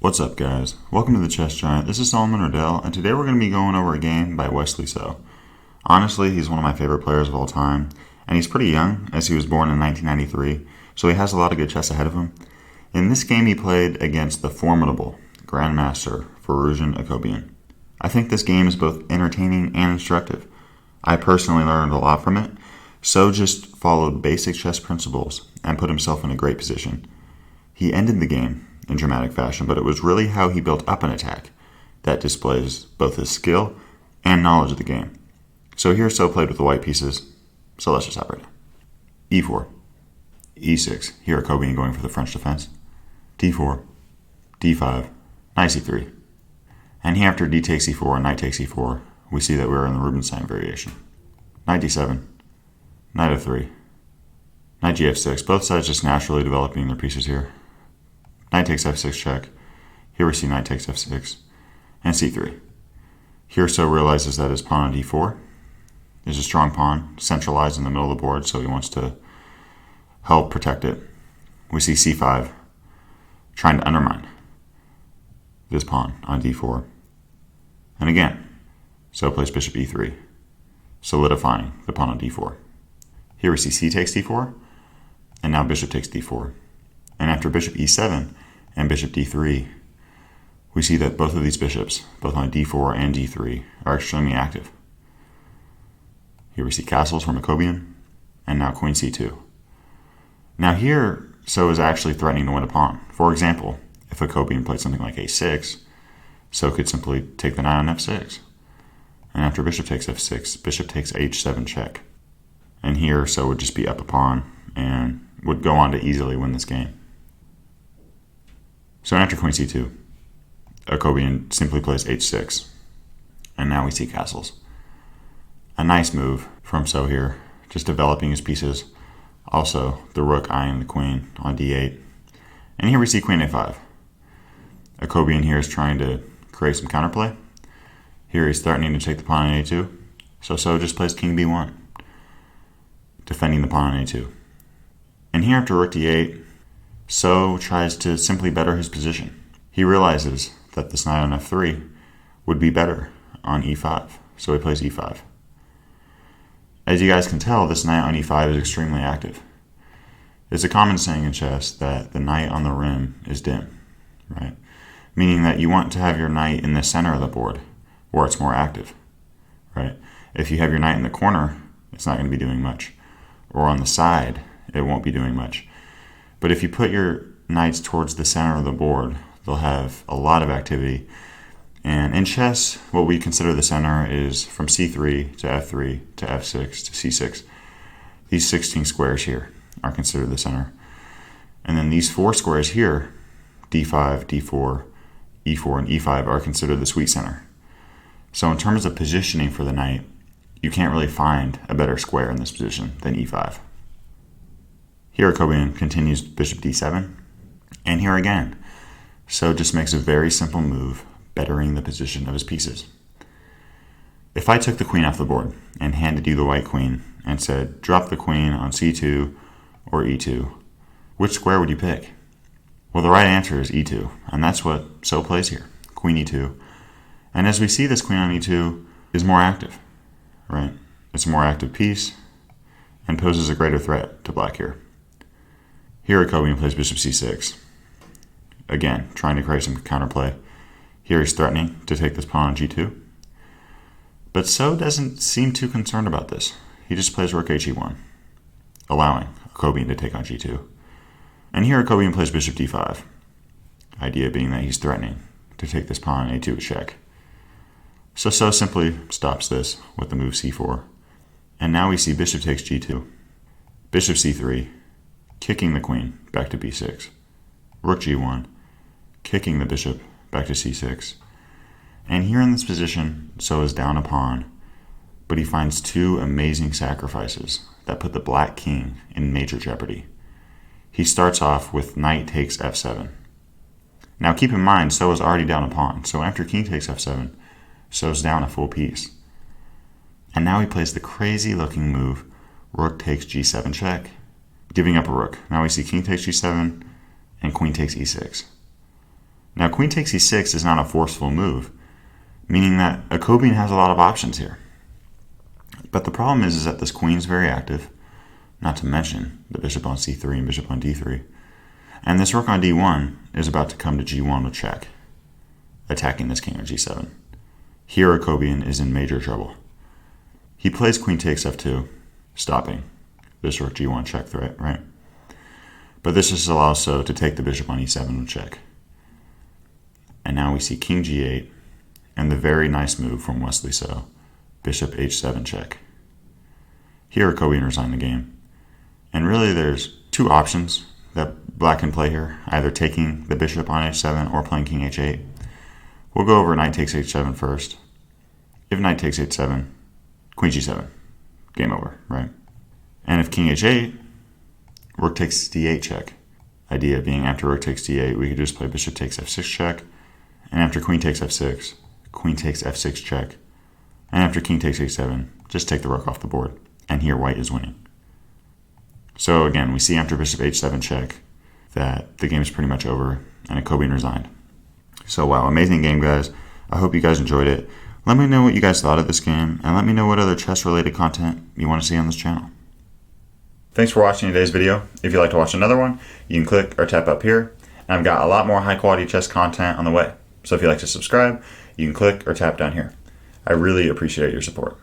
What's up, guys? Welcome to the Chess Giant. This is Solomon Riddell, and today we're going to be going over a game by Wesley So. Honestly, he's one of my favorite players of all time, and he's pretty young, as he was born in 1993, so he has a lot of good chess ahead of him. In this game, he played against the formidable Grandmaster Varuzhan Akobian. I think this game is both entertaining and instructive. I personally learned a lot from it. So just followed basic chess principles and put himself in a great position. He ended the game in dramatic fashion, but it was really how he built up an attack that displays both his skill and knowledge of the game. So here So played with the white pieces, so let's just hop right in. e4, e6, here Akobian going for the French defense, d4, d5, knight c3. And here after d takes e4 and knight takes e4, we see that we're in the Rubinstein variation. Knight d7, knight f3, knight gf6, both sides just naturally developing their pieces here. Knight takes f6 check. Here we see knight takes f6 and c3. Here So realizes that his pawn on d4 is a strong pawn, centralized in the middle of the board, so he wants to help protect it. We see c5 trying to undermine this pawn on d4. And again, So plays bishop e3, solidifying the pawn on d4. Here we see c takes d4, and now bishop takes d4. And after bishop e7 and bishop d3, we see that both of these bishops, both on d4 and d3, are extremely active. Here we see castles from Akobian, and now queen c2. Now here, So is actually threatening to win a pawn. For example, if Akobian played something like a6, So could simply take the knight on f6. And after bishop takes f6, bishop takes h7 check. And here, So would just be up a pawn and would go on to easily win this game. So after queen c2, Akobian simply plays h6. And now we see castles. A nice move from So here, just developing his pieces. Also, the rook eyeing the queen on d8. And here we see queen a5. Akobian here is trying to create some counterplay. Here he's threatening to take the pawn on a2. So just plays king b1, defending the pawn on a2. And here after rook d8, So tries to simply better his position. He realizes that this knight on f3 would be better on e5, so he plays e5. As you guys can tell, this knight on e5 is extremely active. It's a common saying in chess that the knight on the rim is dim, right? Meaning that you want to have your knight in the center of the board, where it's more active, right? If you have your knight in the corner, it's not going to be doing much. Or on the side, it won't be doing much. But if you put your knights towards the center of the board, they'll have a lot of activity. And in chess, what we consider the center is from c3 to f3 to f6 to c6. These 16 squares here are considered the center. And then these 4 squares here, d5, d4, e4, and e5, are considered the sweet center. So in terms of positioning for the knight, you can't really find a better square in this position than e5. Here Akobian continues bishop d7, and here again, So just makes a very simple move, bettering the position of his pieces. If I took the queen off the board and handed you the white queen and said, drop the queen on c2 or e2, which square would you pick? Well, the right answer is e2, and that's what So plays here, queen e2. And as we see, this queen on e2 is more active, right? It's a more active piece and poses a greater threat to black here. Here Akobian plays bishop c6. Again, trying to create some counterplay. Here he's threatening to take this pawn on g2. But So doesn't seem too concerned about this. He just plays rook he1, allowing Akobian to take on g2. And here Akobian plays bishop d5. Idea being that he's threatening to take this pawn on a2 check. So simply stops this with the move c4. And now we see bishop takes g2, bishop c3, kicking the queen back to b6, rook g1, kicking the bishop back to c6. And here in this position, So is down a pawn, but he finds 2 amazing sacrifices that put the black king in major jeopardy. He starts off with knight takes f7. Now keep in mind, So is already down a pawn, so after king takes f7, So's down a full piece. And now he plays the crazy looking move, rook takes g7 check, giving up a rook. Now we see king takes g7 and queen takes e6. Now, queen takes e6 is not a forceful move, meaning that Akobian has a lot of options here. But the problem is that this queen is very active, not to mention the bishop on c3 and bishop on d3. And this rook on d1 is about to come to g1 with check, attacking this king on g7. Here, Akobian is in major trouble. He plays queen takes f2, stopping this rook g1 check threat, right? But this just allows So to take the bishop on e7 with check. And now we see king g8, and the very nice move from Wesley So, bishop h7 check. Here, Akobian resigned the game. And really, there's two options that black can play here, either taking the bishop on h7 or playing king h8. We'll go over knight takes h7 first. If knight takes h7, queen g7, game over, right? And if king h8, rook takes d8 check. Idea being after rook takes d8, we could just play bishop takes f6 check. And after queen takes f6, queen takes f6 check. And after king takes h7, just take the rook off the board. And here white is winning. So again, we see after bishop h7 check that the game is pretty much over and Akobian resigned. So wow, amazing game, guys. I hope you guys enjoyed it. Let me know what you guys thought of this game, and let me know what other chess-related content you want to see on this channel. Thanks for watching today's video. If you'd like to watch another one, you can click or tap up here. And I've got a lot more high-quality chess content on the way. So if you'd like to subscribe, you can click or tap down here. I really appreciate your support.